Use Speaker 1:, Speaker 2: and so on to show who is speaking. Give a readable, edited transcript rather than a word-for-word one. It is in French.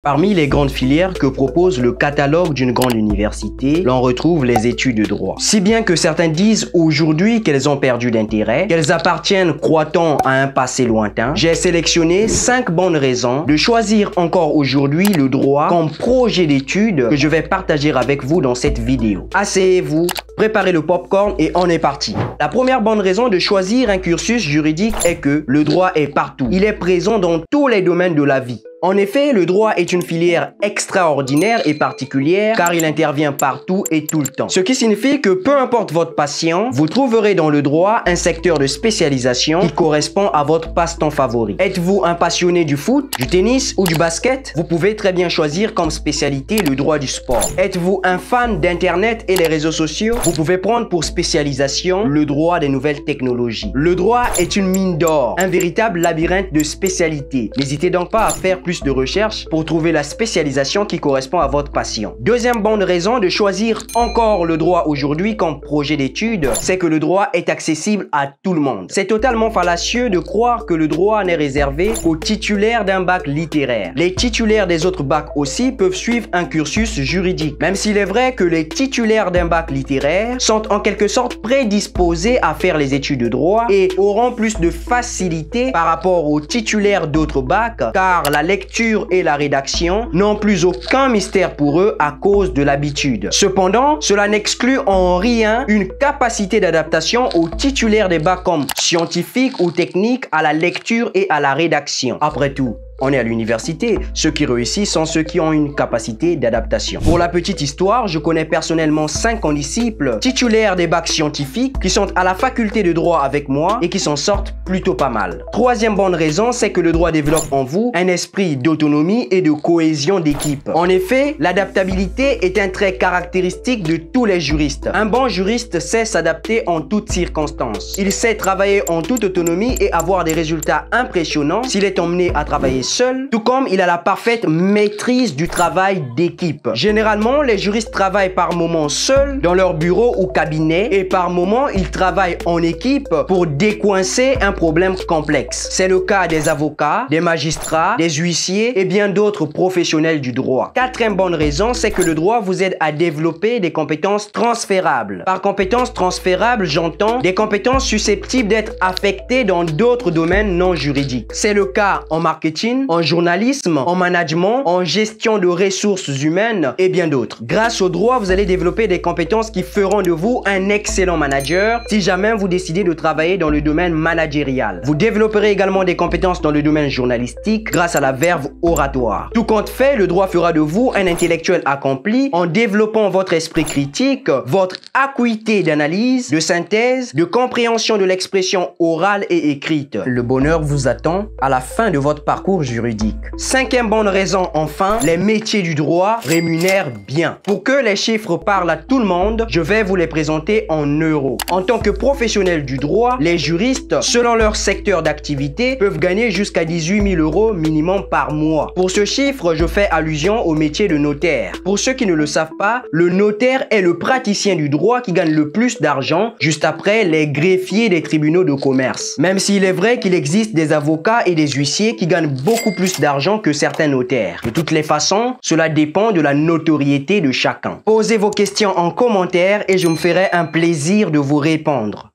Speaker 1: Parmi les grandes filières que propose le catalogue d'une grande université, l'on retrouve les études de droit. Si bien que certains disent aujourd'hui qu'elles ont perdu d'intérêt, qu'elles appartiennent, croit-on, à un passé lointain, j'ai sélectionné 5 bonnes raisons de choisir encore aujourd'hui le droit comme projet d'étude que je vais partager avec vous dans cette vidéo. Asseyez-vous, préparez le popcorn et on est parti. La première bonne raison de choisir un cursus juridique est que le droit est partout. Il est présent dans tous les domaines de la vie. En effet, le droit est une filière extraordinaire et particulière car il intervient partout et tout le temps. Ce qui signifie que peu importe votre passion, vous trouverez dans le droit un secteur de spécialisation qui correspond à votre passe-temps favori. Êtes-vous un passionné du foot, du tennis ou du basket? Vous pouvez très bien choisir comme spécialité le droit du sport. Êtes-vous un fan d'internet et les réseaux sociaux? Vous pouvez prendre pour spécialisation le droit des nouvelles technologies. Le droit est une mine d'or, un véritable labyrinthe de spécialités. N'hésitez donc pas à faire plus de recherches pour trouver la spécialisation qui correspond à votre passion. Deuxième bonne raison de choisir encore le droit aujourd'hui comme projet d'étude, c'est que le droit est accessible à tout le monde. C'est totalement fallacieux de croire que le droit n'est réservé aux titulaires d'un bac littéraire. Les titulaires des autres bacs aussi peuvent suivre un cursus juridique, même s'il est vrai que les titulaires d'un bac littéraire sont en quelque sorte prédisposés à faire les études de droit et auront plus de facilité par rapport aux titulaires d'autres bacs, car la lecture et la rédaction n'ont plus aucun mystère pour eux à cause de l'habitude. Cependant, cela n'exclut en rien une capacité d'adaptation aux titulaires des bacs comme scientifiques ou techniques à la lecture et à la rédaction. Après tout, on est à l'université. Ceux qui réussissent sont ceux qui ont une capacité d'adaptation. Pour la petite histoire, je connais personnellement 5 condisciples titulaires des bacs scientifiques qui sont à la faculté de droit avec moi et qui s'en sortent plutôt pas mal. Troisième bonne raison, c'est que le droit développe en vous un esprit d'autonomie et de cohésion d'équipe. En effet, l'adaptabilité est un trait caractéristique de tous les juristes. Un bon juriste sait s'adapter en toutes circonstances. Il sait travailler en toute autonomie et avoir des résultats impressionnants s'il est emmené à travailler seul, tout comme il a la parfaite maîtrise du travail d'équipe. Généralement, les juristes travaillent par moments seuls dans leur bureau ou cabinet et par moments, ils travaillent en équipe pour décoincer un problème complexe. C'est le cas des avocats, des magistrats, des huissiers et bien d'autres professionnels du droit. Quatrième bonne raison, c'est que le droit vous aide à développer des compétences transférables. Par compétences transférables, j'entends des compétences susceptibles d'être affectées dans d'autres domaines non juridiques. C'est le cas en marketing, en journalisme, en management, en gestion de ressources humaines et bien d'autres. Grâce au droit, vous allez développer des compétences qui feront de vous un excellent manager si jamais vous décidez de travailler dans le domaine managérial. Vous développerez également des compétences dans le domaine journalistique grâce à la verve oratoire. Tout compte fait, le droit fera de vous un intellectuel accompli en développant votre esprit critique, votre acuité d'analyse, de synthèse, de compréhension de l'expression orale et écrite. Le bonheur vous attend à la fin de votre parcours juridique. Cinquième bonne raison, enfin, les métiers du droit rémunèrent bien. Pour que les chiffres parlent à tout le monde, je vais vous les présenter en euros. En tant que professionnels du droit, les juristes, selon leur secteur d'activité, peuvent gagner jusqu'à 18 000 euros minimum par mois. Pour ce chiffre, je fais allusion au métier de notaire. Pour ceux qui ne le savent pas, le notaire est le praticien du droit qui gagne le plus d'argent, juste après les greffiers des tribunaux de commerce. Même s'il est vrai qu'il existe des avocats et des huissiers qui gagnent beaucoup plus d'argent que certains notaires. De toutes les façons, cela dépend de la notoriété de chacun. Posez vos questions en commentaire et je me ferai un plaisir de vous répondre.